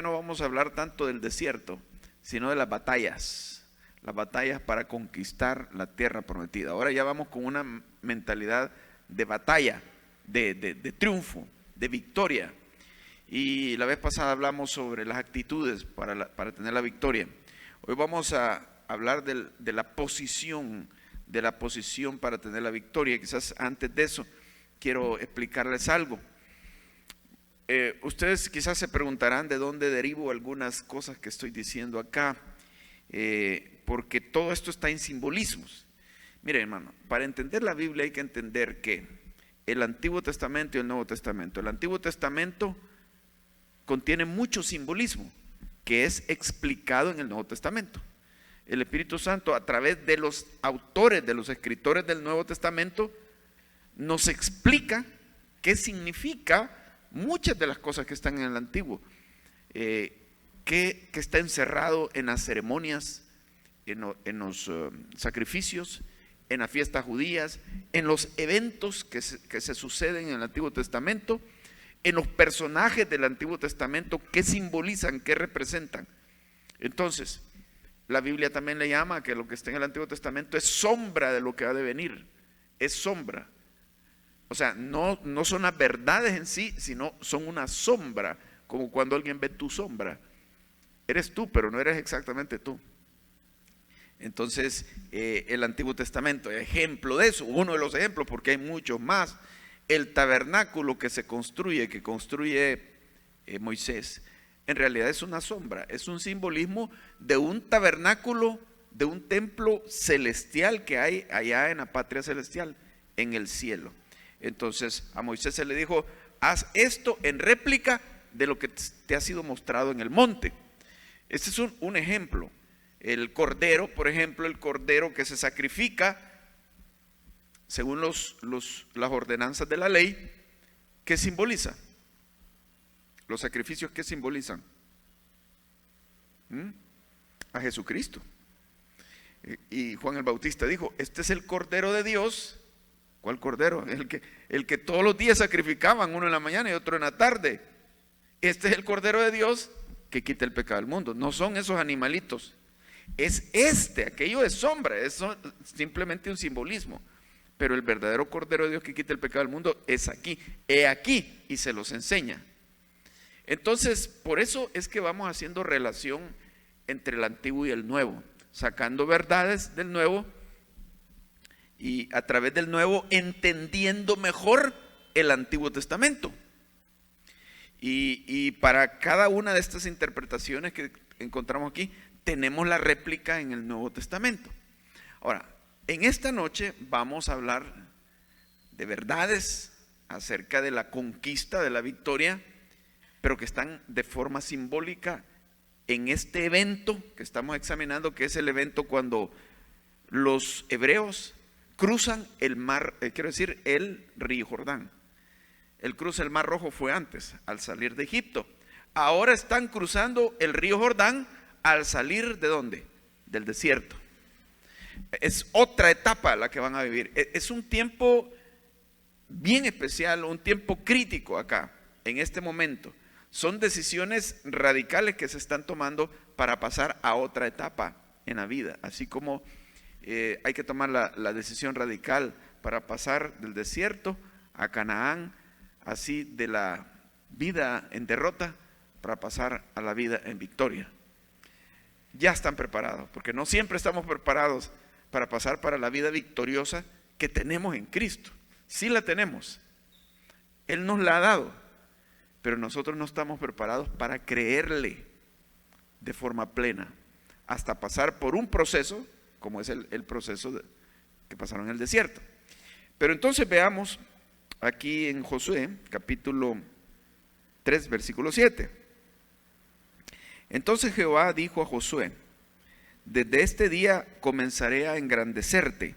no vamos a hablar tanto del desierto, sino de las batallas para conquistar la tierra prometida. Ahora ya vamos con una mentalidad de batalla, de triunfo, de victoria. Y la vez pasada hablamos sobre las actitudes para tener la victoria. Hoy vamos a hablar de la posición para tener la victoria. Quizás antes de eso quiero explicarles algo. Ustedes quizás se preguntarán de dónde derivo algunas cosas que estoy diciendo acá, porque todo esto está en simbolismos. Miren, hermano, para entender la Biblia hay que entender que el Antiguo Testamento y el Nuevo Testamento. El Antiguo Testamento contiene mucho simbolismo que es explicado en el Nuevo Testamento. El Espíritu Santo, a través de los autores, de los escritores del Nuevo Testamento, nos explica qué significa muchas de las cosas que están en el Antiguo, que está encerrado en las ceremonias, en los sacrificios, en las fiestas judías, en los eventos que se suceden en el Antiguo Testamento, en los personajes del Antiguo Testamento, qué simbolizan, qué representan. Entonces, la Biblia también le llama que lo que está en el Antiguo Testamento es sombra de lo que ha de venir, es sombra. O sea, no son las verdades en sí, sino son una sombra, como cuando alguien ve tu sombra. Eres tú, pero no eres exactamente tú. Entonces, el Antiguo Testamento, ejemplo de eso, uno de los ejemplos, porque hay muchos más. El tabernáculo que construye Moisés, en realidad es una sombra, es un simbolismo de un tabernáculo, de un templo celestial que hay allá en la patria celestial, en el cielo. Entonces a Moisés se le dijo: haz esto en réplica de lo que te ha sido mostrado en el monte. Este es un ejemplo. El cordero, por ejemplo, el cordero que se sacrifica según las ordenanzas de la ley, ¿qué simboliza? Los sacrificios, ¿qué simbolizan? A Jesucristo. Y Juan el Bautista dijo: este es el Cordero de Dios. ¿Cuál Cordero? El que todos los días sacrificaban, uno en la mañana y otro en la tarde. Este es el Cordero de Dios que quita el pecado del mundo. No son esos animalitos. Es aquello es sombra, es simplemente un simbolismo. Pero el verdadero Cordero de Dios que quita el pecado del mundo es aquí. He aquí, y se los enseña. Entonces, por eso es que vamos haciendo relación entre el Antiguo y el Nuevo, sacando verdades del Nuevo y a través del Nuevo entendiendo mejor el Antiguo Testamento. Y para cada una de estas interpretaciones que encontramos aquí, tenemos la réplica en el Nuevo Testamento. Ahora, en esta noche vamos a hablar de verdades acerca de la conquista, de la victoria, pero que están de forma simbólica en este evento que estamos examinando, que es el evento cuando los hebreos cruzan el mar, el río Jordán. El cruce del Mar Rojo fue antes, al salir de Egipto. Ahora están cruzando el río Jordán al salir ¿de dónde? Del desierto. Es otra etapa la que van a vivir. Es un tiempo bien especial, un tiempo crítico acá, en este momento. Son decisiones radicales que se están tomando para pasar a otra etapa en la vida. Así como hay que tomar la decisión radical para pasar del desierto a Canaán, así de la vida en derrota para pasar a la vida en victoria. Ya están preparados, porque no siempre estamos preparados para pasar para la vida victoriosa que tenemos en Cristo. Sí la tenemos, Él nos la ha dado, pero nosotros no estamos preparados para creerle de forma plena, hasta pasar por un proceso, como es el proceso que pasaron en el desierto. Pero entonces veamos aquí en Josué, capítulo 3, versículo 7. Entonces Jehová dijo a Josué: desde este día comenzaré a engrandecerte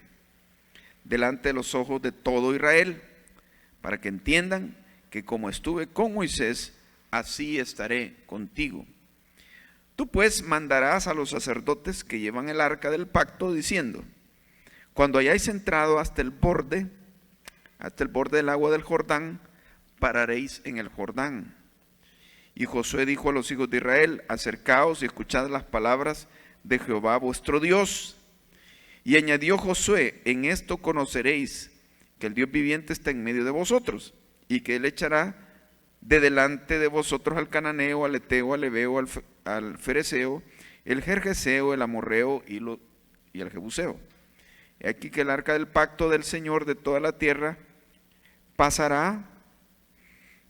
delante de los ojos de todo Israel, para que entiendan que como estuve con Moisés, así estaré contigo. Tú pues mandarás a los sacerdotes que llevan el arca del pacto, diciendo: cuando hayáis entrado hasta el borde del agua del Jordán, pararéis en el Jordán. Y Josué dijo a los hijos de Israel: acercaos y escuchad las palabras de Jehová vuestro Dios. Y añadió Josué: en esto conoceréis que el Dios viviente está en medio de vosotros, y que él echará de delante de vosotros al cananeo, al eteo, al heveo, al fereceo, el gergeseo, el amorreo y al jebuseo. He aquí que el arca del pacto del Señor de toda la tierra pasará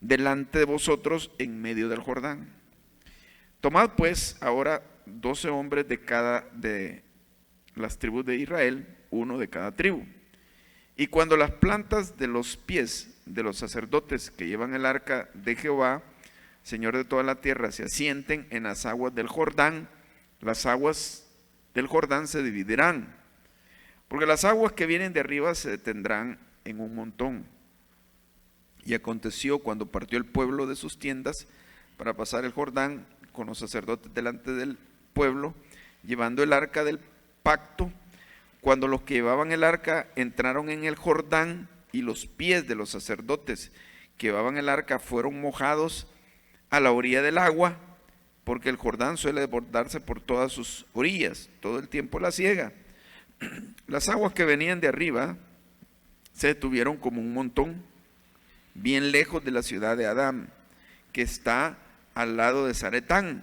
delante de vosotros en medio del Jordán. Tomad pues ahora 12 hombres de cada de las tribus de Israel, uno de cada tribu. Y cuando las plantas de los pies de los sacerdotes que llevan el arca de Jehová, Señor de toda la tierra, se asienten en las aguas del Jordán, las aguas del Jordán se dividirán, porque las aguas que vienen de arriba se detendrán en un montón. Y aconteció cuando partió el pueblo de sus tiendas para pasar el Jordán con los sacerdotes delante del pueblo, llevando el arca del pacto, cuando los que llevaban el arca entraron en el Jordán y los pies de los sacerdotes que llevaban el arca fueron mojados a la orilla del agua, porque el Jordán suele desbordarse por todas sus orillas, todo el tiempo la siega. Las aguas que venían de arriba se detuvieron como un montón, bien lejos de la ciudad de Adán, que está al lado de Zaretán,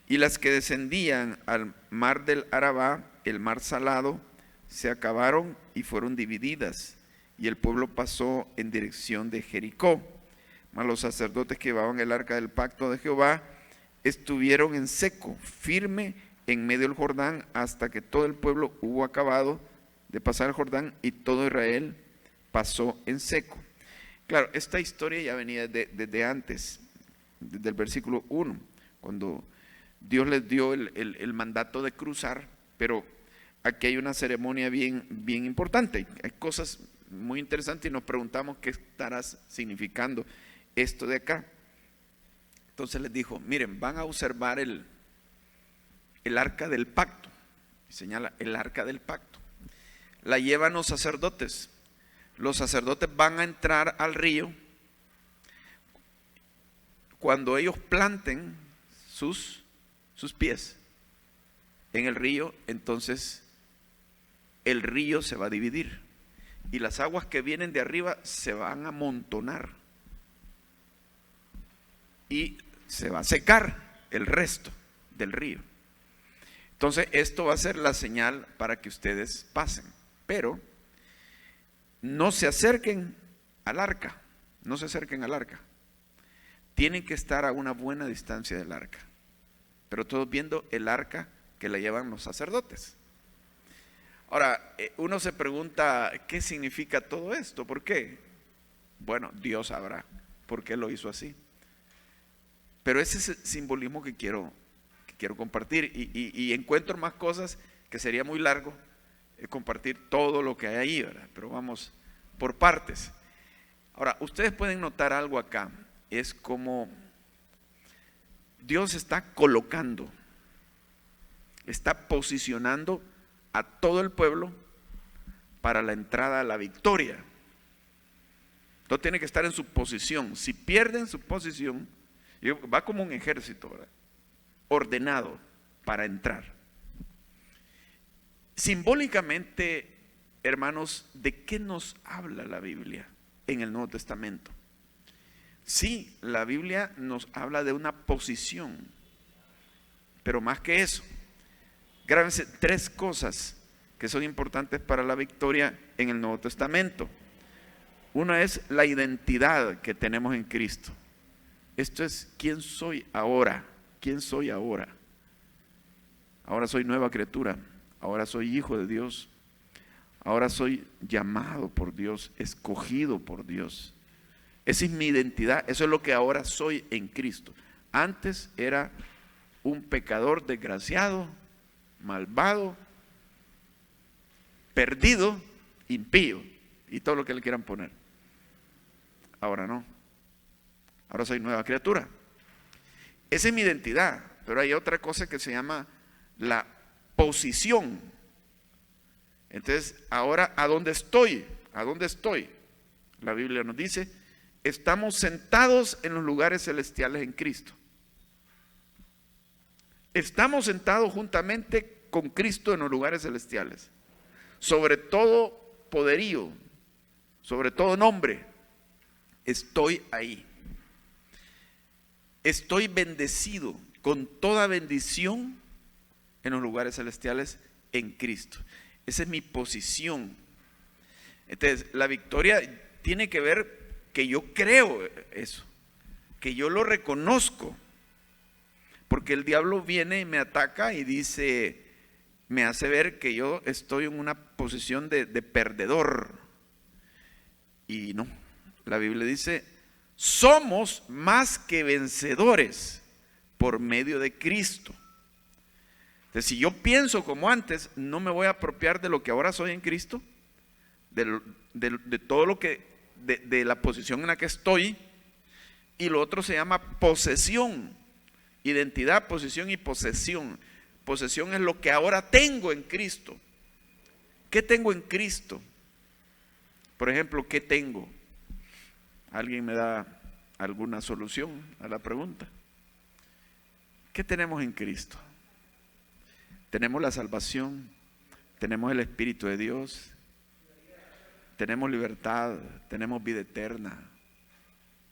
y las que descendían al mar del Arabá, el mar salado, se acabaron y fueron divididas, y el pueblo pasó en dirección de Jericó. Mas los sacerdotes que llevaban el arca del pacto de Jehová estuvieron en seco, firme en medio del Jordán, hasta que todo el pueblo hubo acabado de pasar el Jordán, y todo Israel pasó en seco. Claro, esta historia ya venía desde antes, desde el versículo 1, cuando Dios les dio el mandato de cruzar, pero aquí hay una ceremonia bien importante, hay cosas muy interesantes y nos preguntamos qué estará significando esto de acá. Entonces les dijo: miren, van a observar el arca del pacto, y señala el arca del pacto, la llevan los sacerdotes. Los sacerdotes van a entrar al río. Cuando ellos planten sus pies en el río, entonces el río se va a dividir y las aguas que vienen de arriba se van a amontonar y se va a secar el resto del río. Entonces esto va a ser la señal para que ustedes pasen, pero no se acerquen al arca, no se acerquen al arca. Tienen que estar a una buena distancia del arca, pero todos viendo el arca que la llevan los sacerdotes. Ahora, uno se pregunta, ¿qué significa todo esto? ¿Por qué? Bueno, Dios sabrá por qué lo hizo así. Pero ese es el simbolismo que quiero compartir, y encuentro más cosas que sería muy largo compartir todo lo que hay ahí, ¿verdad? Pero vamos por partes. Ahora, ustedes pueden notar algo acá, es como Dios está colocando, está posicionando a todo el pueblo para la entrada a la victoria. Todo tiene que estar en su posición. Si pierden su posición, va como un ejército, ¿verdad? Ordenado para entrar. Simbólicamente, hermanos, ¿de qué nos habla la Biblia en el Nuevo Testamento? Sí, la Biblia nos habla de una posición, pero más que eso, grábense 3 cosas que son importantes para la victoria en el Nuevo Testamento. Una es la identidad que tenemos en Cristo. Esto es: ¿quién soy ahora? ¿Quién soy ahora? Ahora soy nueva criatura. Ahora soy hijo de Dios. Ahora soy llamado por Dios, escogido por Dios. Esa es mi identidad. Eso es lo que ahora soy en Cristo. Antes era un pecador desgraciado, malvado, perdido, impío y todo lo que le quieran poner. Ahora no. Ahora soy nueva criatura. Esa es mi identidad. Pero hay otra cosa que se llama la posición. Entonces, ahora, ¿a dónde estoy? ¿A dónde estoy? La Biblia nos dice estamos sentados en los lugares celestiales en Cristo. Estamos sentados juntamente con Cristo en los lugares celestiales. Sobre todo poderío, sobre todo nombre, estoy ahí. Estoy bendecido con toda bendición en los lugares celestiales en Cristo. Esa es mi posición. Entonces, la victoria tiene que ver que yo creo eso, que yo lo reconozco, porque el diablo viene y me ataca y dice, me hace ver que yo estoy en una posición de perdedor. Y no, la Biblia dice, somos más que vencedores por medio de Cristo. Entonces, si yo pienso como antes, no me voy a apropiar de lo que ahora soy en Cristo, de todo lo que, de la posición en la que estoy. Y lo otro se llama posesión, identidad, posición y posesión. Posesión es lo que ahora tengo en Cristo. ¿Qué tengo en Cristo? Por ejemplo, ¿qué tengo? ¿Alguien me da alguna solución a la pregunta? ¿Qué tenemos en Cristo? Tenemos la salvación, tenemos el Espíritu de Dios, tenemos libertad, tenemos vida eterna,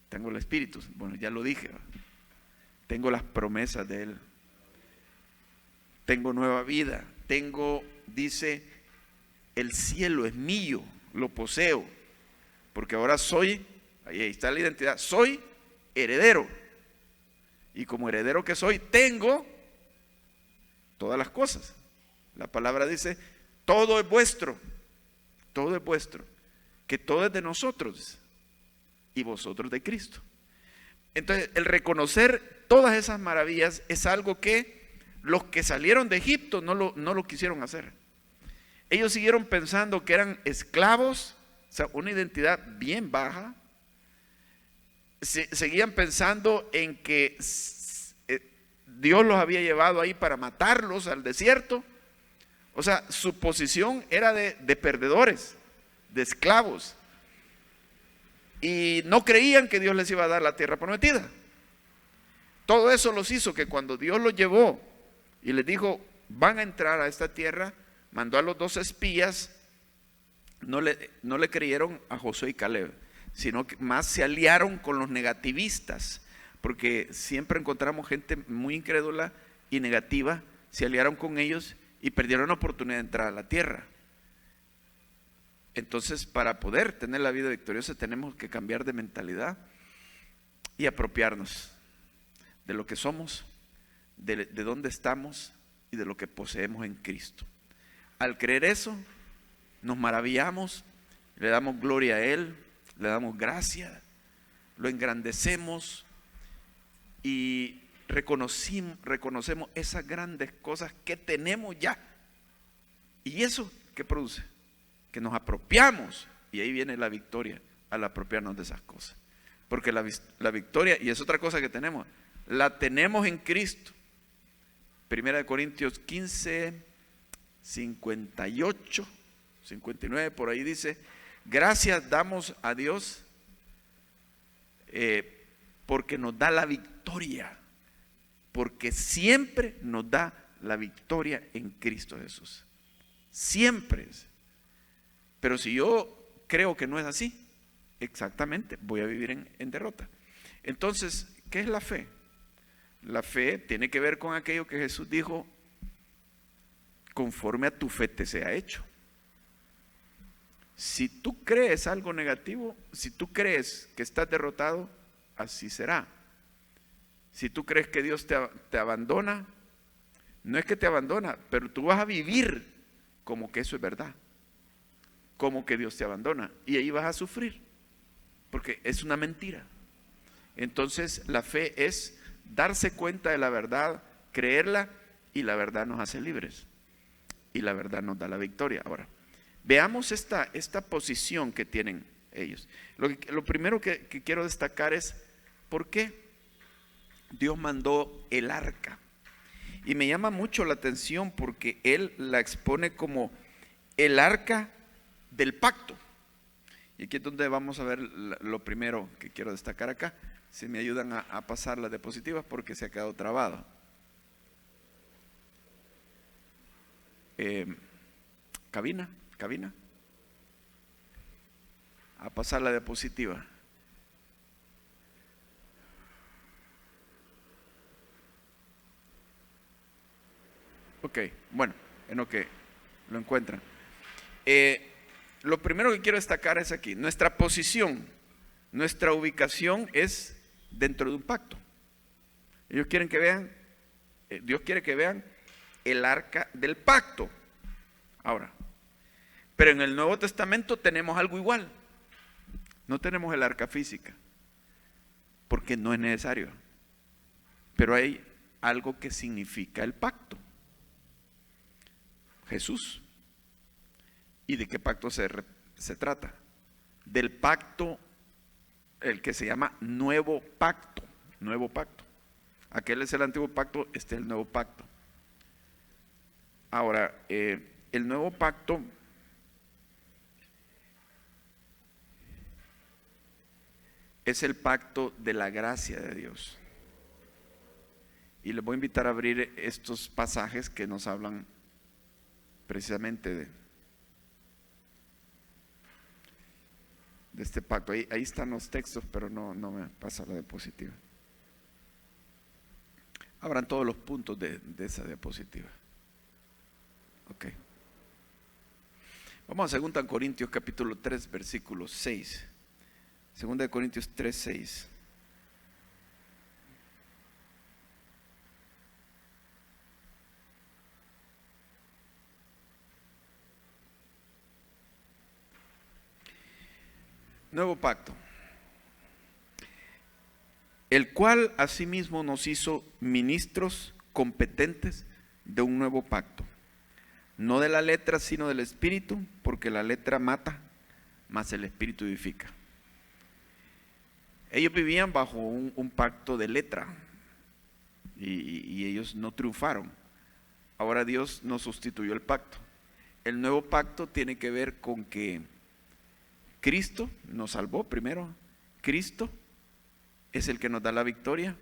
tengo el Espíritu, bueno, ya lo dije, tengo las promesas de Él, tengo nueva vida, tengo, dice, el cielo es mío, lo poseo, porque ahora soy, ahí está la identidad, soy heredero, y como heredero que soy, tengo todas las cosas. La palabra dice, todo es vuestro, que todo es de nosotros y vosotros de Cristo. Entonces, el reconocer todas esas maravillas es algo que los que salieron de Egipto no lo quisieron hacer. Ellos siguieron pensando que eran esclavos, o sea, una identidad bien baja. Seguían pensando en que Dios los había llevado ahí para matarlos al desierto. O sea, su posición era de perdedores, de esclavos. Y no creían que Dios les iba a dar la tierra prometida. Todo eso los hizo que cuando Dios los llevó y les dijo, van a entrar a esta tierra, mandó a los 2 espías, no le creyeron a Josué y Caleb, sino que más se aliaron con los negativistas, porque siempre encontramos gente muy incrédula y negativa, se aliaron con ellos y perdieron la oportunidad de entrar a la tierra. Entonces, para poder tener la vida victoriosa tenemos que cambiar de mentalidad y apropiarnos de lo que somos, de dónde estamos y de lo que poseemos en Cristo. Al creer eso, nos maravillamos, le damos gloria a Él, le damos gracia, lo engrandecemos y reconocemos esas grandes cosas que tenemos ya. ¿Y eso qué produce? Que nos apropiamos, y ahí viene la victoria al apropiarnos de esas cosas. Porque la victoria, y es otra cosa que tenemos, la tenemos en Cristo. 1 Corintios 15, 58, 59, por ahí dice, gracias damos a Dios porque nos da la victoria, porque siempre nos da la victoria en Cristo Jesús. Siempre. Pero si yo creo que no es así, exactamente, voy a vivir en derrota. Entonces, ¿qué es la fe? La fe tiene que ver con aquello que Jesús dijo, conforme a tu fe te sea hecho. Si tú crees algo negativo, si tú crees que estás derrotado, así será. Si tú crees que Dios te abandona, no es que te abandona, pero tú vas a vivir como que eso es verdad, como que Dios te abandona, y ahí vas a sufrir, porque es una mentira. Entonces la fe es darse cuenta de la verdad, creerla, y la verdad nos hace libres, y la verdad nos da la victoria. Ahora, veamos esta posición que tienen ellos. Lo primero que quiero destacar es por qué Dios mandó el arca. Y me llama mucho la atención porque Él la expone como el arca del pacto. Y aquí es donde vamos a ver lo primero que quiero destacar acá. Si me ayudan a pasar las diapositivas porque se ha quedado trabado. Cabina. A pasar la diapositiva. Ok, bueno, en lo que lo encuentran. Lo primero que quiero destacar es aquí, nuestra posición, nuestra ubicación es dentro de un pacto. Ellos quieren que vean, Dios quiere que vean el arca del pacto. Ahora, pero en el Nuevo Testamento tenemos algo igual. No tenemos el arca física, porque no es necesario. Pero hay algo que significa el pacto. Jesús. ¿Y de qué pacto se trata? Del pacto, el que se llama nuevo pacto. Nuevo pacto. Aquel es el antiguo pacto, este es el nuevo pacto. Ahora, el nuevo pacto es el pacto de la gracia de Dios. Y les voy a invitar a abrir estos pasajes que nos hablan precisamente de este pacto. Ahí están los textos, pero no me pasa la diapositiva. Abran todos los puntos de esa diapositiva. Ok. Vamos a 2 Corintios capítulo 3 versículo 6. 2 Corintios 3, 6. Nuevo pacto, el cual asimismo nos hizo ministros competentes de un nuevo pacto, no de la letra sino del espíritu, porque la letra mata, mas el espíritu vivifica. Ellos vivían bajo un pacto de letra y ellos no triunfaron. Ahora Dios nos sustituyó el pacto. El nuevo pacto tiene que ver con que Cristo nos salvó primero. Cristo es el que nos da la victoria.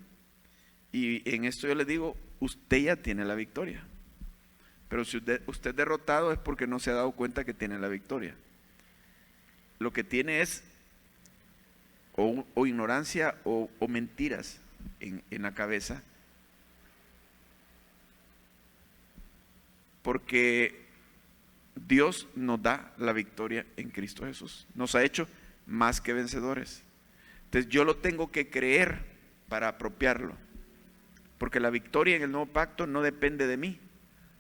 Y en esto yo le digo, usted ya tiene la victoria. Pero si usted es derrotado es porque no se ha dado cuenta que tiene la victoria. Lo que tiene es o ignorancia o mentiras en la cabeza. Porque Dios nos da la victoria en Cristo Jesús. Nos ha hecho más que vencedores. Entonces yo lo tengo que creer para apropiarlo. Porque la victoria en el nuevo pacto no depende de mí,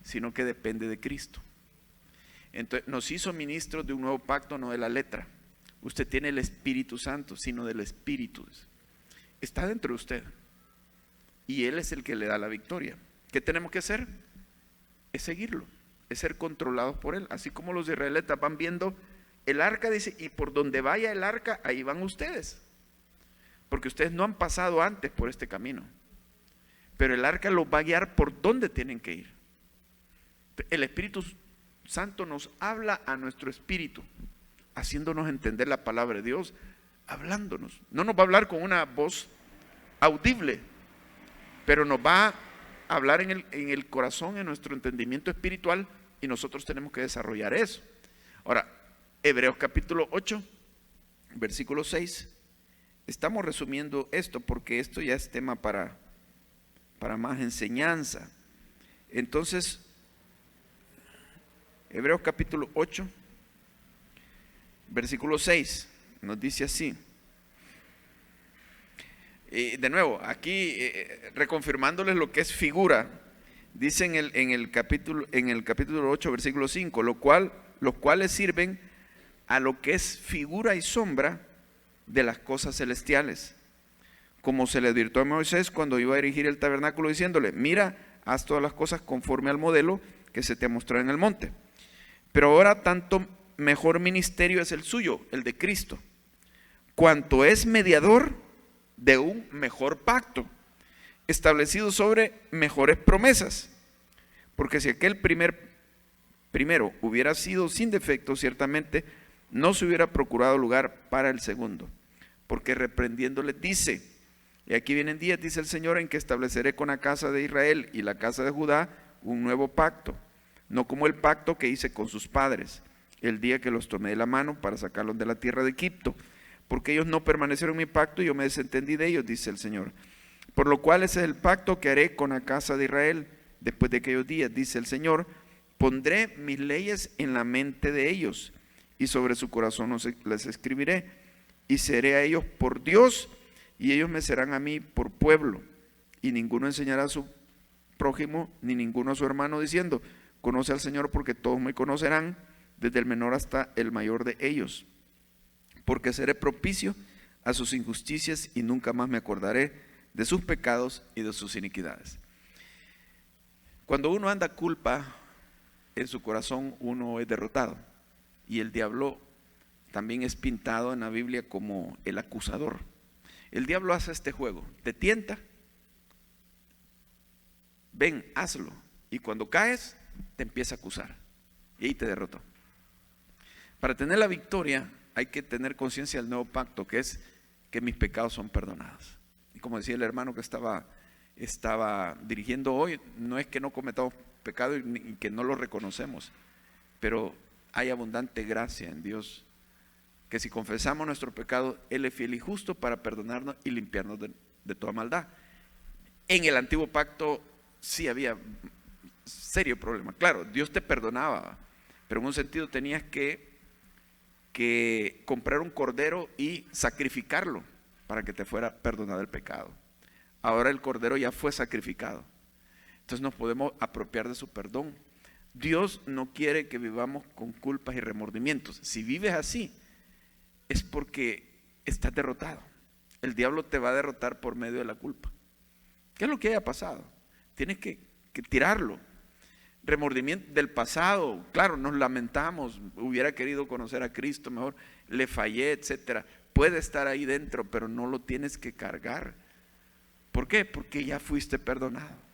sino que depende de Cristo. Entonces nos hizo ministros de un nuevo pacto, no de la letra. Usted tiene el Espíritu Santo, sino del Espíritu. Está dentro de usted. Y Él es el que le da la victoria. ¿Qué tenemos que hacer? Es seguirlo, es ser controlados por Él. Así como los israelitas van viendo el arca, dice, y por donde vaya el arca, ahí van ustedes. Porque ustedes no han pasado antes por este camino. Pero el arca los va a guiar por donde tienen que ir. El Espíritu Santo nos habla a nuestro espíritu, haciéndonos entender la palabra de Dios, hablándonos. No nos va a hablar con una voz audible, pero nos va a hablar en el corazón, en nuestro entendimiento espiritual, y nosotros tenemos que desarrollar eso. Ahora, Hebreos capítulo 8, versículo 6. Estamos resumiendo esto porque esto ya es tema para más enseñanza. Entonces, Hebreos capítulo 8, versículo 6, nos dice así. De nuevo, aquí reconfirmándoles lo que es figura, dice en el capítulo 8, versículo 5, los cuales sirven a lo que es figura y sombra de las cosas celestiales, como se le advirtió a Moisés cuando iba a erigir el tabernáculo, diciéndole: mira, haz todas las cosas conforme al modelo que se te mostró en el monte. Pero ahora tanto mejor ministerio es el suyo, el de Cristo, cuanto es mediador de un mejor pacto, establecido sobre mejores promesas. Porque si aquel primero hubiera sido sin defecto, ciertamente no se hubiera procurado lugar para el segundo, porque reprendiéndole dice: y aquí vienen días, dice el Señor, en que estableceré con la casa de Israel y la casa de Judá un nuevo pacto, no como el pacto que hice con sus padres, el día que los tomé de la mano para sacarlos de la tierra de Egipto, porque ellos no permanecieron en mi pacto y yo me desentendí de ellos, dice el Señor. Por lo cual ese es el pacto que haré con la casa de Israel después de aquellos días, dice el Señor. Pondré mis leyes en la mente de ellos y sobre su corazón les escribiré, y seré a ellos por Dios y ellos me serán a mí por pueblo. Y ninguno enseñará a su prójimo ni ninguno a su hermano diciendo: conoce al Señor, porque todos me conocerán, desde el menor hasta el mayor de ellos, porque seré propicio a sus injusticias y nunca más me acordaré de sus pecados y de sus iniquidades. Cuando uno anda culpa en su corazón, uno es derrotado, y el diablo también es pintado en la Biblia como el acusador. El diablo hace este juego: te tienta, ven, hazlo, y cuando caes te empieza a acusar y ahí te derrotó. Para tener la victoria hay que tener conciencia del nuevo pacto, que es que mis pecados son perdonados. Y como decía el hermano que estaba dirigiendo hoy, no es que no cometamos pecado y que no lo reconocemos, pero hay abundante gracia en Dios, que si confesamos nuestro pecado, Él es fiel y justo para perdonarnos y limpiarnos de toda maldad. En el antiguo pacto sí había serio problema. Claro, Dios te perdonaba, pero en un sentido tenías que comprar un cordero y sacrificarlo para que te fuera perdonado el pecado. Ahora el cordero ya fue sacrificado, entonces nos podemos apropiar de su perdón. Dios no quiere que vivamos con culpas y remordimientos. Si vives así, es porque estás derrotado. El diablo te va a derrotar por medio de la culpa. ¿Qué es lo que haya pasado? Tienes que tirarlo. Remordimiento del pasado, claro, nos lamentamos, hubiera querido conocer a Cristo mejor, le fallé, etcétera. Puede estar ahí dentro, pero no lo tienes que cargar. ¿Por qué? Porque ya fuiste perdonado.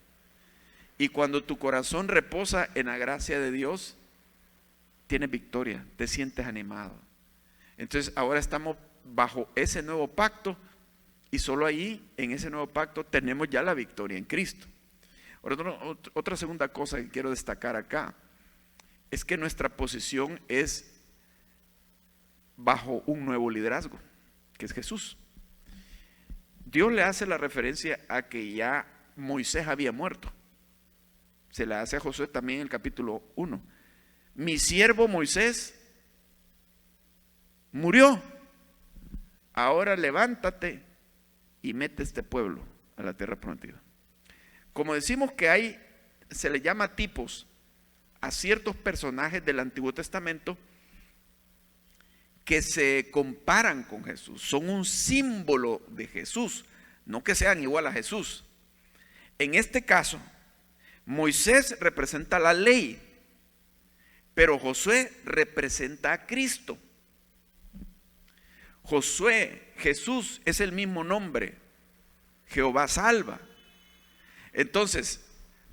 Y cuando tu corazón reposa en la gracia de Dios, tienes victoria, te sientes animado. Entonces ahora estamos bajo ese nuevo pacto, y solo ahí, en ese nuevo pacto, tenemos ya la victoria en Cristo. Otra segunda cosa que quiero destacar acá es que nuestra posición es bajo un nuevo liderazgo, que es Jesús. Dios le hace la referencia a que ya Moisés había muerto. Se la hace a Josué también en el capítulo 1. Mi siervo Moisés murió. Ahora levántate y mete este pueblo a la tierra prometida. Como decimos que se le llama tipos a ciertos personajes del Antiguo Testamento que se comparan con Jesús, son un símbolo de Jesús, no que sean igual a Jesús. En este caso, Moisés representa la ley, pero Josué representa a Cristo. Josué, Jesús es el mismo nombre, Jehová salva. Entonces,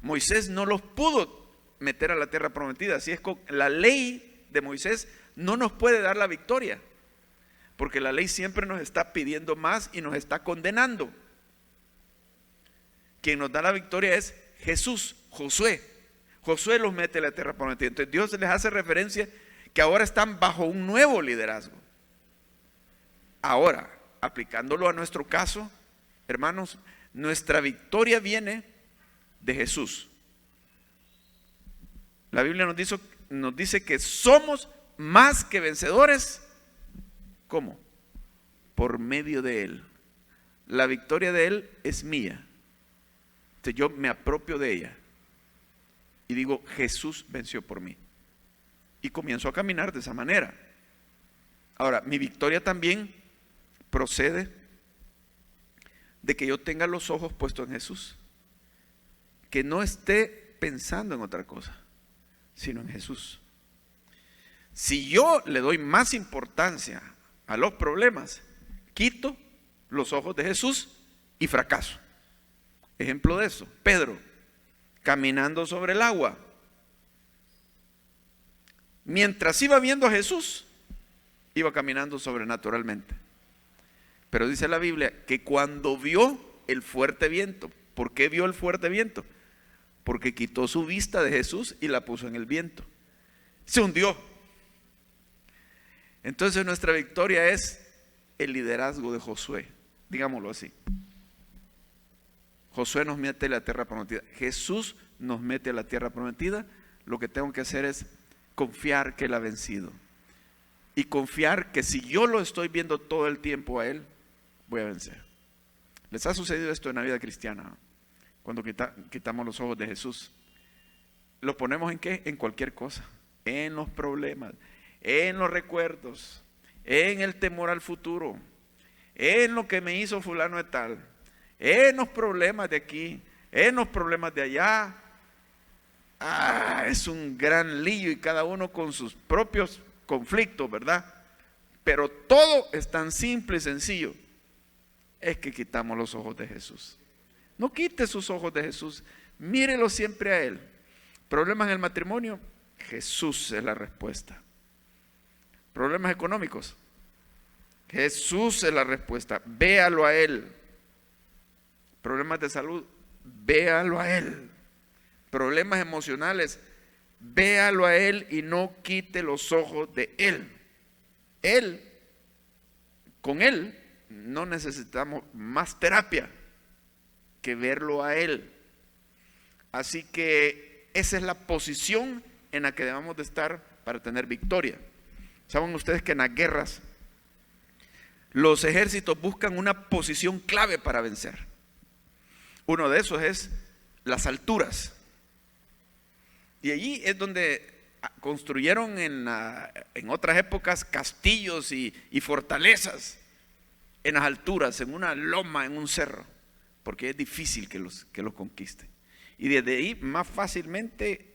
Moisés no los pudo meter a la tierra prometida. Así es, la ley de Moisés no nos puede dar la victoria, porque la ley siempre nos está pidiendo más y nos está condenando. Quien nos da la victoria es Jesús, Josué. Josué los mete a la tierra prometida. Entonces Dios les hace referencia que ahora están bajo un nuevo liderazgo. Ahora, aplicándolo a nuestro caso, hermanos, nuestra victoria viene de Jesús. La Biblia nos dice que somos más que vencedores. ¿Cómo? Por medio de Él. La victoria de Él es mía. Entonces yo me apropio de ella y digo: Jesús venció por mí. Y comienzo a caminar de esa manera. Ahora, mi victoria también procede de que yo tenga los ojos puestos en Jesús, que no esté pensando en otra cosa, sino en Jesús. Si yo le doy más importancia a los problemas, quito los ojos de Jesús y fracaso. Ejemplo de eso, Pedro, caminando sobre el agua. Mientras iba viendo a Jesús, iba caminando sobrenaturalmente. Pero dice la Biblia que cuando vio el fuerte viento, ¿por qué vio el fuerte viento? Porque quitó su vista de Jesús y la puso en el viento. Se hundió. Entonces nuestra victoria es el liderazgo de Josué, digámoslo así. Josué nos mete a la tierra prometida, Jesús nos mete a la tierra prometida. Lo que tengo que hacer es confiar que Él ha vencido y confiar que si yo lo estoy viendo todo el tiempo a Él, voy a vencer. ¿Les ha sucedido esto en la vida cristiana? Cuando quitamos los ojos de Jesús, ¿lo ponemos en qué? En cualquier cosa, en los problemas, en los recuerdos, en el temor al futuro, en lo que me hizo fulano de tal, en los problemas de aquí, en los problemas de allá. Es un gran lío y cada uno con sus propios conflictos, ¿verdad? Pero todo es tan simple y sencillo. Es que quitamos los ojos de Jesús. No quite sus ojos de Jesús, mírelo siempre a Él. ¿Problemas en el matrimonio? Jesús es la respuesta. ¿Problemas económicos? Jesús es la respuesta, véalo a Él. ¿Problemas de salud? Véalo a Él. ¿Problemas emocionales? Véalo a Él y no quite los ojos de Él. Con Él no necesitamos más terapia que verlo a Él. Así que esa es la posición en la que debemos de estar para tener victoria. Saben ustedes que en las guerras los ejércitos buscan una posición clave para vencer. Uno de esos es las alturas. Y allí es donde construyeron en otras épocas castillos y fortalezas en las alturas, en una loma, en un cerro, porque es difícil que los conquisten. Y desde ahí más fácilmente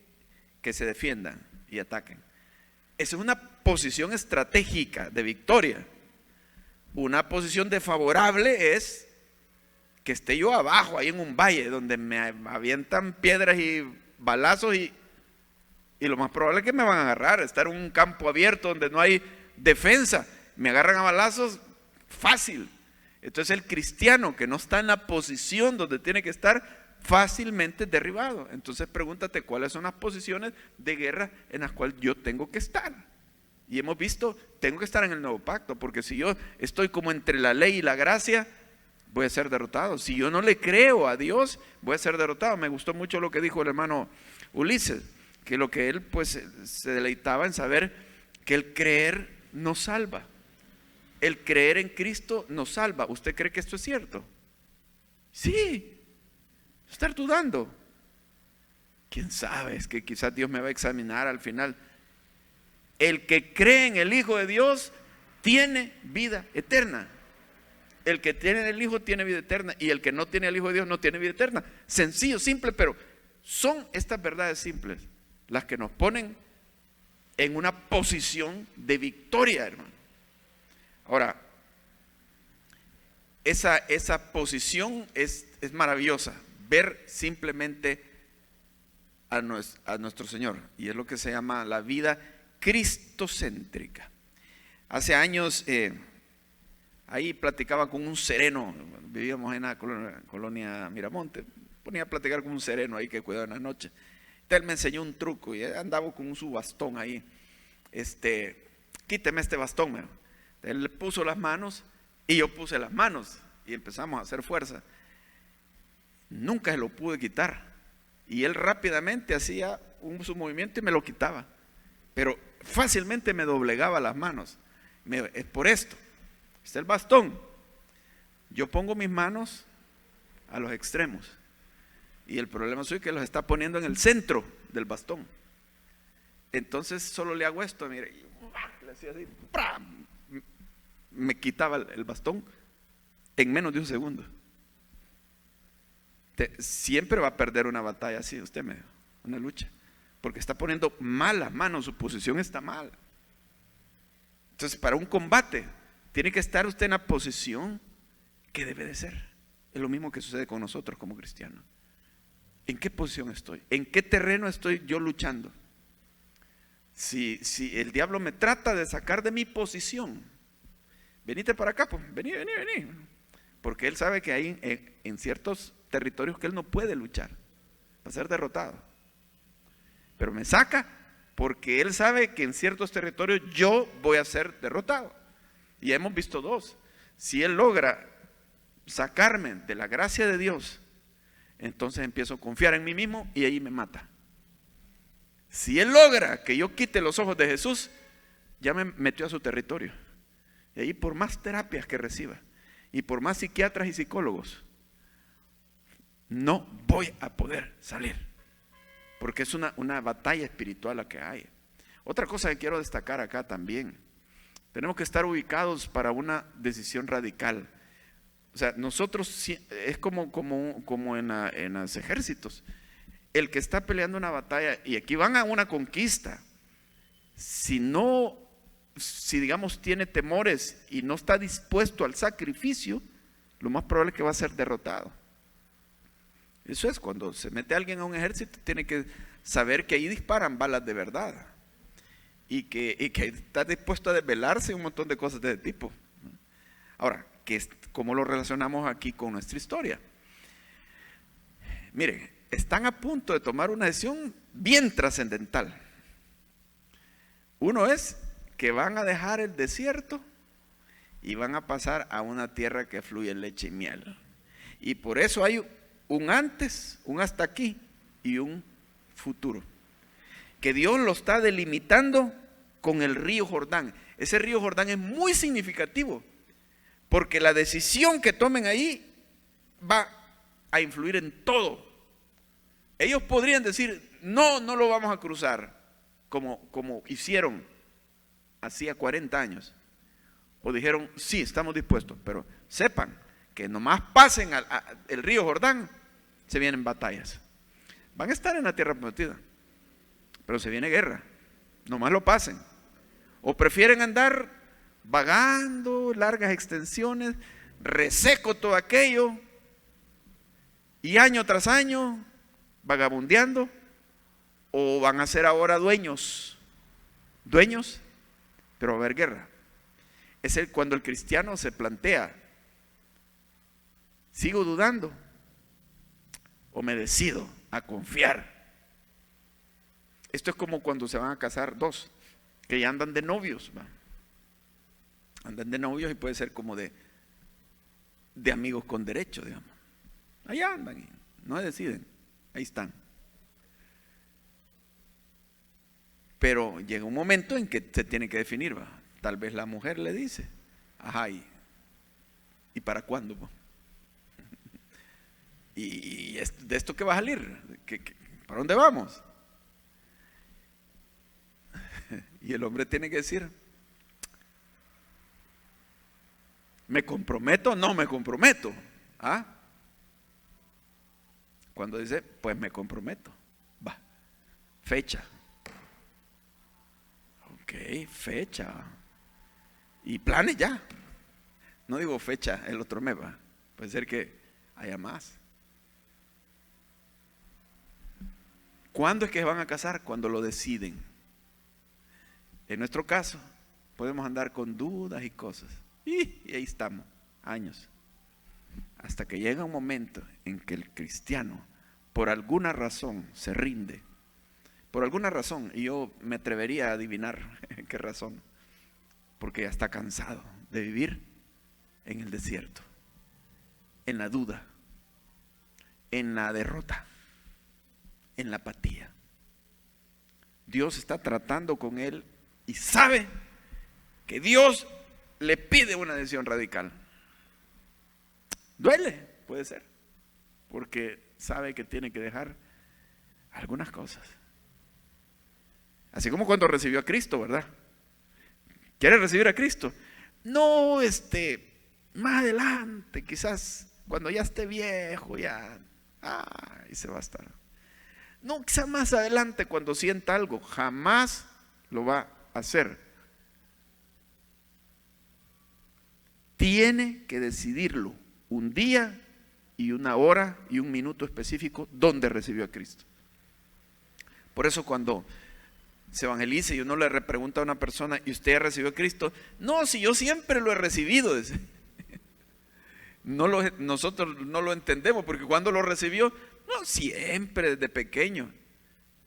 que se defiendan y ataquen. Esa es una posición estratégica de victoria. Una posición desfavorable es que esté yo abajo, ahí en un valle, donde me avientan piedras y balazos y lo más probable es que me van a agarrar. Estar en un campo abierto donde no hay defensa, me agarran a balazos fácil. Entonces el cristiano que no está en la posición donde tiene que estar, fácilmente derribado. Entonces pregúntate cuáles son las posiciones de guerra en las cuales yo tengo que estar. Y hemos visto, tengo que estar en el nuevo pacto, porque si yo estoy como entre la ley y la gracia, voy a ser derrotado. Si yo no le creo a Dios, voy a ser derrotado. Me gustó mucho lo que dijo el hermano Ulises, que lo que él pues se deleitaba en saber que el creer nos salva. El creer en Cristo nos salva. ¿Usted cree que esto es cierto? Sí. Estar dudando. ¿Quién sabe? Es que quizás Dios me va a examinar al final. El que cree en el Hijo de Dios tiene vida eterna. El que tiene el Hijo tiene vida eterna, y el que no tiene el Hijo de Dios no tiene vida eterna. Sencillo, simple, pero son estas verdades simples las que nos ponen en una posición de victoria, hermano. Ahora, esa posición es maravillosa. Ver simplemente a nuestro Señor, y es lo que se llama la vida cristocéntrica. Hace años ahí platicaba con un sereno, vivíamos en la colonia Miramonte, ponía a platicar con un sereno ahí que cuidaba en la noche. Entonces él me enseñó un truco y andaba con su bastón ahí. Quíteme este bastón. Él le puso las manos y yo puse las manos y empezamos a hacer fuerza. Nunca se lo pude quitar, y él rápidamente hacía su movimiento y me lo quitaba, pero fácilmente me doblegaba las manos. Es por esto. Está el bastón. Yo pongo mis manos a los extremos, y el problema es que los está poniendo en el centro del bastón. Entonces solo le hago esto, mire, y le hacía así, me quitaba el bastón en menos de un segundo. Siempre va a perder una batalla así, una lucha, porque está poniendo mal las manos, su posición está mal. Entonces, para un combate tiene que estar usted en la posición que debe de ser. Es lo mismo que sucede con nosotros como cristianos. ¿En qué posición estoy? ¿En qué terreno estoy yo luchando? Si el diablo me trata de sacar de mi posición, venite para acá, pues, vení. Porque él sabe que hay en ciertos territorios que él no puede luchar, va a ser derrotado. Pero me saca porque él sabe que en ciertos territorios yo voy a ser derrotado. Y hemos visto dos. Si él logra sacarme de la gracia de Dios, entonces empiezo a confiar en mí mismo y ahí me mata. Si él logra que yo quite los ojos de Jesús, ya me metió a su territorio. Y ahí, por más terapias que reciba y por más psiquiatras y psicólogos, no voy a poder salir, porque es una batalla espiritual la que hay. Otra cosa que quiero destacar acá también: tenemos que estar ubicados para una decisión radical. O sea, nosotros, es como en los ejércitos, el que está peleando una batalla y aquí van a una conquista, si digamos tiene temores y no está dispuesto al sacrificio, lo más probable es que va a ser derrotado. Eso es, cuando se mete alguien a un ejército, tiene que saber que ahí disparan balas de verdad y que está dispuesto a desvelarse y un montón de cosas de ese tipo. Ahora, ¿cómo lo relacionamos aquí con nuestra historia? Miren, están a punto de tomar una decisión bien trascendental. Uno es que van a dejar el desierto y van a pasar a una tierra que fluye leche y miel. Y por eso hay un antes, un hasta aquí y un futuro, que Dios lo está delimitando con el río Jordán. Ese río Jordán es muy significativo, porque la decisión que tomen ahí va a influir en todo. Ellos podrían decir: no lo vamos a cruzar, como hicieron hacía 40 años, o dijeron: sí, estamos dispuestos, pero sepan que nomás pasen el río Jordán, se vienen batallas. Van a estar en la tierra prometida, pero se viene guerra, nomás lo pasen. O prefieren andar vagando largas extensiones, reseco todo aquello, y año tras año vagabundeando, o van a ser ahora dueños, pero va a haber guerra. Es cuando el cristiano se plantea: ¿sigo dudando o me decido a confiar? Esto es como cuando se van a casar dos que ya andan de novios, ¿va? Andan de novios y puede ser como de amigos con derecho, digamos. Allá andan y no deciden, ahí están. Pero llega un momento en que se tiene que definir, ¿va? Tal vez la mujer le dice: ajá, ¿y para cuándo? ¿Y de esto qué va a salir? ¿Para dónde vamos? Y el hombre tiene que decir: ¿me comprometo o no me comprometo? ¿Ah? Cuando dice: pues me comprometo, va, fecha. Ok, fecha. Y planes ya. No digo fecha el otro mes, va. Puede ser que haya más. ¿Cuándo es que se van a casar? Cuando lo deciden. En nuestro caso, podemos andar con dudas y cosas. Y ahí estamos, años. Hasta que llega un momento en que el cristiano, por alguna razón, se rinde. Por alguna razón, y yo me atrevería a adivinar qué razón. Porque ya está cansado de vivir en el desierto, en la duda, en la derrota, en la apatía. Dios está tratando con él y sabe que Dios le pide una decisión radical. Duele, puede ser, porque sabe que tiene que dejar algunas cosas. Así como cuando recibió a Cristo, ¿verdad? ¿Quiere recibir a Cristo? No, más adelante, quizás cuando ya esté viejo, ya, y se va a estar. No, quizás más adelante cuando sienta algo. Jamás lo va a hacer. Tiene que decidirlo un día y una hora y un minuto específico donde recibió a Cristo. Por eso cuando se evangelice y uno le pregunta a una persona, ¿y usted ya recibió a Cristo? No, si yo siempre lo he recibido. Dice. Nosotros no lo entendemos, porque cuando lo recibió, no, siempre desde pequeño.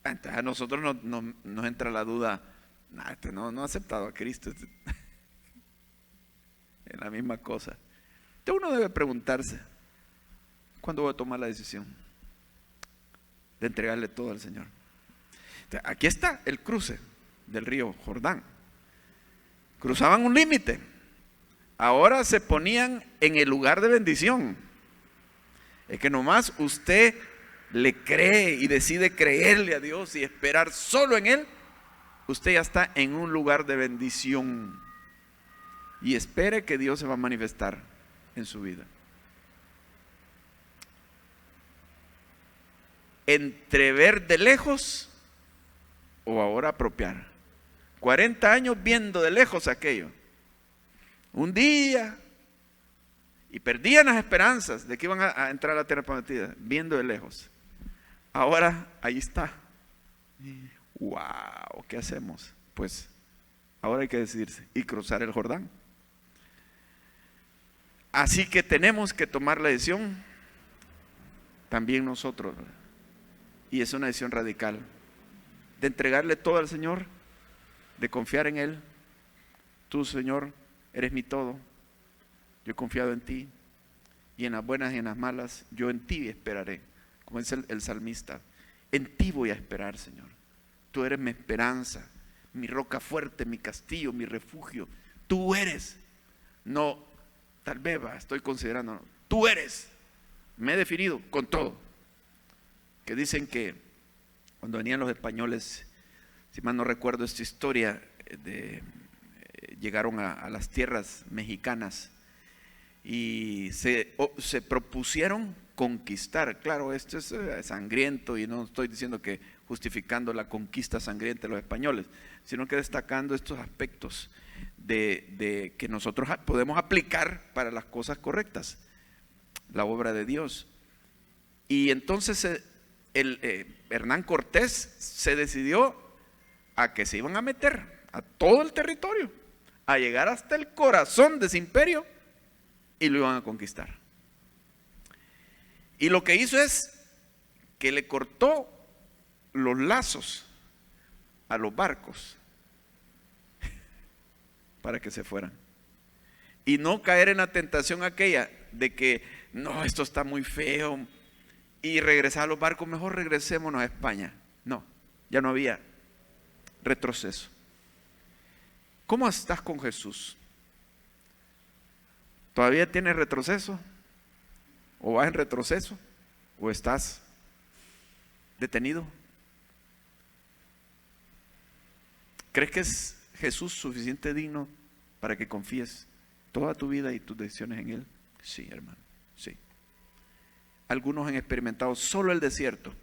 Entonces a nosotros nos entra la duda, no ha aceptado a Cristo. Es la misma cosa. Entonces uno debe preguntarse, ¿cuándo voy a tomar la decisión de entregarle todo al Señor? Entonces, aquí está el cruce del río Jordán. Cruzaban un límite. Ahora se ponían en el lugar de bendición. Es que nomás usted le cree y decide creerle a Dios y esperar solo en Él, usted ya está en un lugar de bendición. Y espere que Dios se va a manifestar en su vida. Entrever de lejos o ahora apropiar. 40 años viendo de lejos aquello. Un día, y perdían las esperanzas de que iban a entrar a la tierra prometida, viendo de lejos. Ahora, ahí está. ¡Wow! ¿Qué hacemos? Pues, ahora hay que decidirse y cruzar el Jordán. Así que tenemos que tomar la decisión, también nosotros, y es una decisión radical, de entregarle todo al Señor, de confiar en Él. Tú, Señor, eres mi todo, yo he confiado en ti, y en las buenas y en las malas, yo en ti esperaré, como dice el salmista, en ti voy a esperar, Señor. Tú eres mi esperanza, mi roca fuerte, mi castillo, mi refugio. Tú eres, no, tal vez estoy considerando, no, tú eres, me he definido con todo. Que dicen que cuando venían los españoles, si mal no recuerdo esta historia, llegaron a las tierras mexicanas y se propusieron conquistar. Claro, esto es sangriento y no estoy diciendo que justificando la conquista sangrienta de los españoles, sino que destacando estos aspectos de que nosotros podemos aplicar para las cosas correctas, la obra de Dios. Y entonces Hernán Cortés se decidió a que se iban a meter a todo el territorio, a llegar hasta el corazón de ese imperio y lo iban a conquistar. Y lo que hizo es que le cortó los lazos a los barcos para que se fueran y no caer en la tentación aquella de que no, esto está muy feo y regresar a los barcos, mejor regresémonos a España. No, ya no había retroceso. ¿Cómo estás con Jesús? ¿Todavía tienes retroceso? ¿O vas en retroceso? ¿O estás detenido? ¿Crees que es Jesús suficiente digno para que confíes toda tu vida y tus decisiones en Él? Sí, hermano, sí. Algunos han experimentado solo el desierto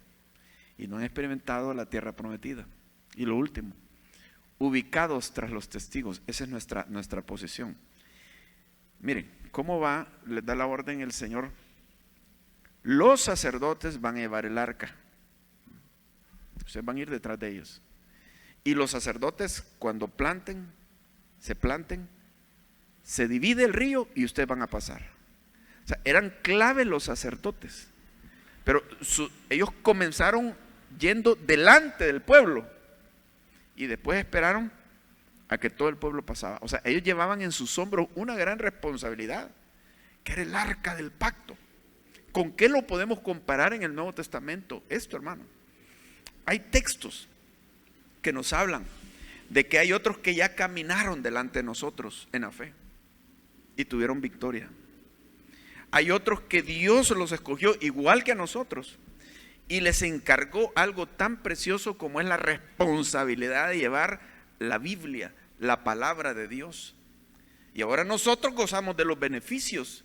y no han experimentado la tierra prometida. Y lo último, ubicados tras los testigos. Esa es nuestra posición. Miren, ¿cómo va? Les da la orden el Señor. Los sacerdotes van a llevar el arca. Ustedes van a ir detrás de ellos. Y los sacerdotes, cuando se planten, se divide el río y ustedes van a pasar. O sea, eran clave los sacerdotes. Pero ellos comenzaron yendo delante del pueblo. Y después esperaron a que todo el pueblo pasaba. O sea, ellos llevaban en sus hombros una gran responsabilidad, que era el arca del pacto. ¿Con qué lo podemos comparar en el Nuevo Testamento? Esto, hermano. Hay textos que nos hablan de que hay otros que ya caminaron delante de nosotros en la fe y tuvieron victoria. Hay otros que Dios los escogió igual que a nosotros y les encargó algo tan precioso como es la responsabilidad de llevar la Biblia, la palabra de Dios. Y ahora nosotros gozamos de los beneficios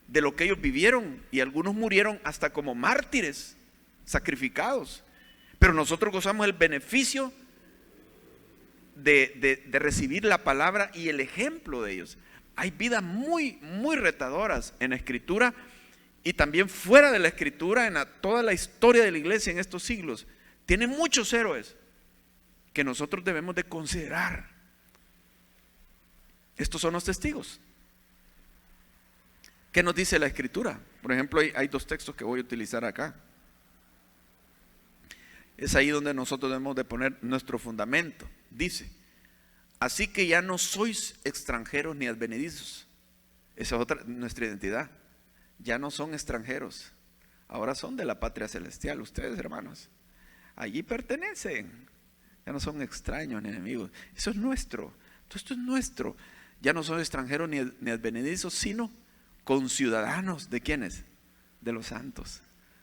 de lo que ellos vivieron, y algunos murieron hasta como mártires, sacrificados. Pero nosotros gozamos el beneficio de recibir la palabra y el ejemplo de ellos. Hay vidas muy, muy retadoras en la Escritura y también fuera de la Escritura, en toda la historia de la iglesia en estos siglos. Tiene muchos héroes que nosotros debemos de considerar. Estos son los testigos. ¿Qué nos dice la Escritura? Por ejemplo, hay dos textos que voy a utilizar acá. Es ahí donde nosotros debemos de poner nuestro fundamento. Dice: así que ya no sois extranjeros ni advenedizos. Esa es otra, nuestra identidad. Ya no son extranjeros, ahora son de la patria celestial. Ustedes, hermanos, allí pertenecen. Ya no son extraños ni enemigos. Eso es nuestro. Todo esto es nuestro. Ya no son extranjeros ni advenedizos, sino conciudadanos. ¿De quiénes? De los santos.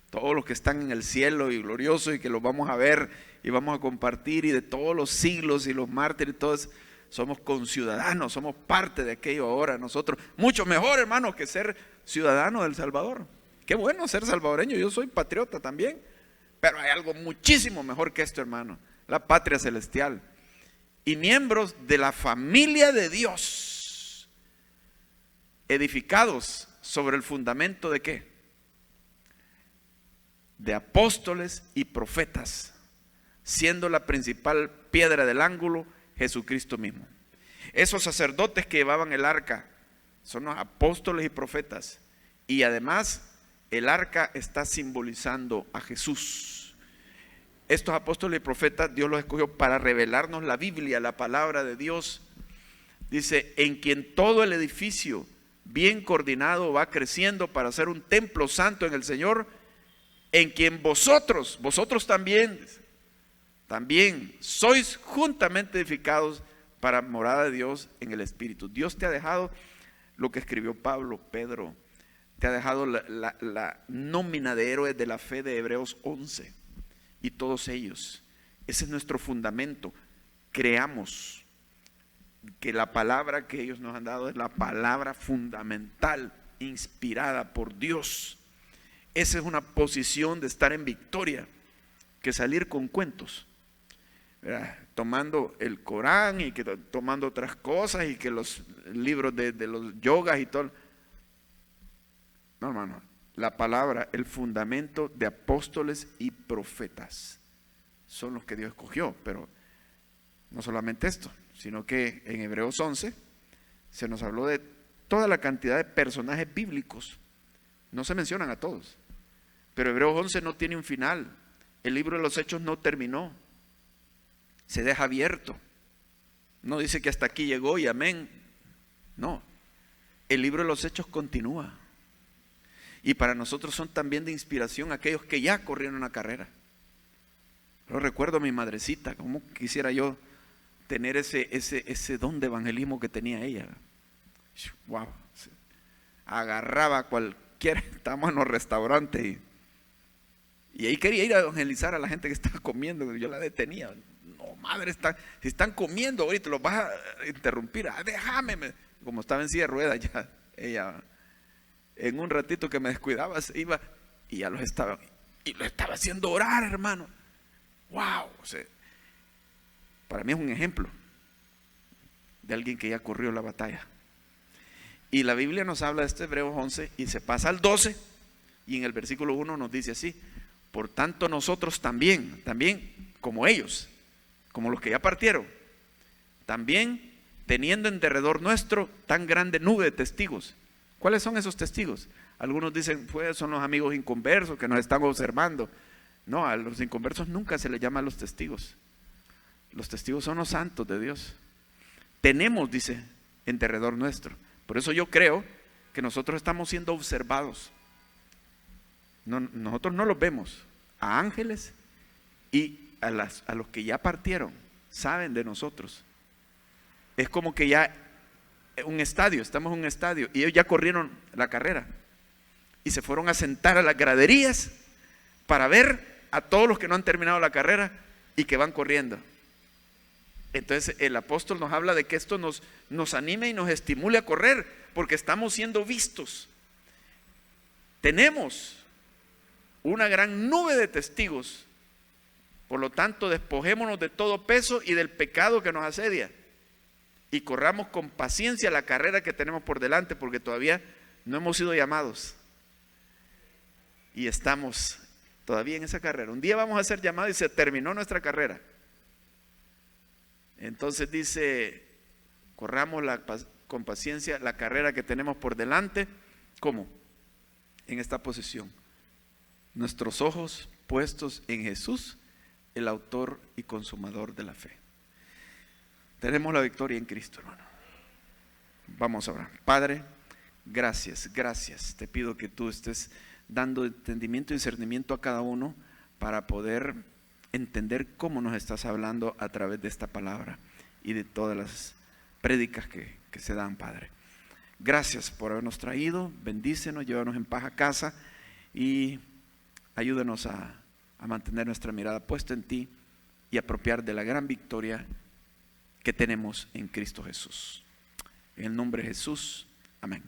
Todos los que están en el cielo y glorioso, y que los vamos a ver y vamos a compartir, y de todos los siglos y los mártires, todos somos conciudadanos, somos parte de aquello ahora nosotros. Mucho mejor, hermano, que ser ciudadano del Salvador. Qué bueno ser salvadoreño, yo soy patriota también, pero hay algo muchísimo mejor que esto, hermano: la patria celestial. Y miembros de la familia de Dios, edificados sobre el fundamento ¿de qué? De apóstoles y profetas, siendo la principal piedra del ángulo Jesucristo mismo. Esos sacerdotes que llevaban el arca son los apóstoles y profetas, y además el arca está simbolizando a Jesús. Estos apóstoles y profetas Dios los escogió para revelarnos la Biblia, la palabra de Dios. Dice: en quien todo el edificio bien coordinado va creciendo para ser un templo santo en el Señor, en quien vosotros también sois juntamente edificados para morada de Dios en el Espíritu. Dios te ha dejado lo que escribió Pablo, Pedro, te ha dejado la nómina de héroes de la fe de Hebreos 11, y todos ellos. Ese es nuestro fundamento. Creamos que la palabra que ellos nos han dado es la palabra fundamental, inspirada por Dios. Esa es una posición de estar en victoria, que salir con cuentos, ¿verdad? Tomando el Corán y que tomando otras cosas, y que los libros de los yogas y todo. No, hermano, la palabra, el fundamento de apóstoles y profetas son los que Dios escogió. Pero no solamente esto, sino que en Hebreos 11 se nos habló de toda la cantidad de personajes bíblicos. No se mencionan a todos, pero Hebreos 11 no tiene un final. El libro de los Hechos no terminó, se deja abierto. No dice que hasta aquí llegó y amén. No, el libro de los Hechos continúa. Y para nosotros son también de inspiración aquellos que ya corrieron la carrera. Yo recuerdo a mi madrecita, como quisiera yo tener ese don de evangelismo que tenía ella. Wow, agarraba a cualquiera, estábamos en los restaurantes y ahí quería ir a evangelizar a la gente que estaba comiendo. Yo la detenía. No, madre, si están comiendo ahorita, los vas a interrumpir. Déjame. Como estaba en silla de ruedas, ya ella, en un ratito que me descuidaba, se iba y ya lo estaba haciendo orar, hermano. Wow, o sea, para mí es un ejemplo de alguien que ya corrió la batalla. Y la Biblia nos habla de este Hebreos 11 y se pasa al 12, y en el versículo 1 nos dice así: por tanto nosotros también como ellos, como los que ya partieron, también teniendo en derredor nuestro tan grande nube de testigos. ¿Cuáles son esos testigos? Algunos dicen, pues son los amigos inconversos que nos están observando. No, a los inconversos nunca se les llama a los testigos. Los testigos son los santos de Dios. Tenemos, dice, en derredor nuestro. Por eso yo creo que nosotros estamos siendo observados. No, nosotros no los vemos. A ángeles y a los que ya partieron saben de nosotros. Es como que ya estamos en un estadio y ellos ya corrieron la carrera y se fueron a sentar a las graderías para ver a todos los que no han terminado la carrera y que van corriendo. Entonces el apóstol nos habla de que esto nos anime y nos estimule a correr, porque estamos siendo vistos. Tenemos una gran nube de testigos. Por lo tanto, despojémonos de todo peso y del pecado que nos asedia, y corramos con paciencia la carrera que tenemos por delante, porque todavía no hemos sido llamados y estamos todavía en esa carrera. Un día vamos a ser llamados y se terminó nuestra carrera. Entonces dice, corramos con paciencia la carrera que tenemos por delante. ¿Cómo? En esta posición. Nuestros ojos puestos en Jesús, el autor y consumador de la fe. Tenemos la victoria en Cristo, hermano. Vamos a orar. Padre, gracias, gracias. Te pido que tú estés dando entendimiento y discernimiento a cada uno para poder entender cómo nos estás hablando a través de esta palabra y de todas las prédicas que se dan, Padre. Gracias por habernos traído, bendícenos, llévanos en paz a casa y ayúdanos a mantener nuestra mirada puesta en ti y apropiar de la gran victoria que tenemos en Cristo Jesús. En el nombre de Jesús, amén.